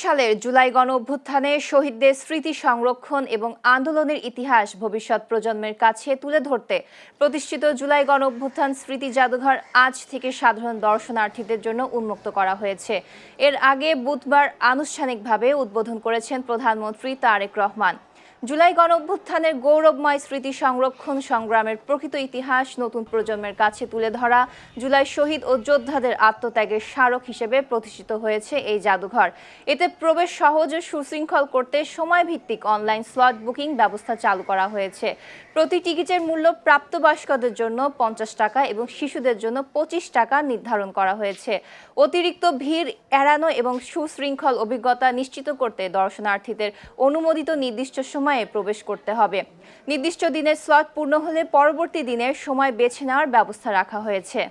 সালের জুলাই গণঅভ্যুত্থানে শহীদদের স্মৃতি সংরক্ষণ এবং আন্দোলনের ইতিহাস ভবিষ্যৎ প্রজন্মের কাছে তুলে ধরতে প্রতিষ্ঠিত জুলাই গণঅভ্যুত্থান স্মৃতি জাদুঘর আজ থেকে সাধারণ দর্শনার্থীদের জন্য উন্মুক্ত করা হয়েছে। এর আগে বুধবার আনুষ্ঠানিকভাবে উদ্বোধন করেছেন প্রধানমন্ত্রী তারেক রহমান। জুলাই গণঅভ্যুত্থানের গৌরবময় স্মৃতি সংরক্ষণ, সংগ্রামের প্রকৃত ইতিহাস নতুন প্রজন্মের কাছে তুলে ধরা, জুলাই শহীদ ও যোদ্ধাদের আত্মত্যাগের স্মারক হিসেবে প্রতিষ্ঠিত হয়েছে এই জাদুঘর। এতে প্রবেশ সহজ ও সুশৃঙ্খল করতে সময়ভিত্তিক অনলাইন স্লট বুকিং ব্যবস্থা চালু করা হয়েছে। প্রতি টিকিটের মূল্য প্রাপ্তবয়স্কদের জন্য 50 টাকা এবং শিশুদের জন্য 25 টাকা নির্ধারণ করা হয়েছে। অতিরিক্ত ভিড় এড়ানো এবং সুশৃঙ্খল অভিজ্ঞতা নিশ্চিত করতে দর্শনার্থীদের অনুমোদিত নির্দিষ্ট সময়ে প্রবেশ করতে হবে। নির্দিষ্ট দিনের স্লট পূর্ণ হলে পরবর্তী দিনের সময় বেছে নেওয়ার ব্যবস্থা রাখা হয়েছে।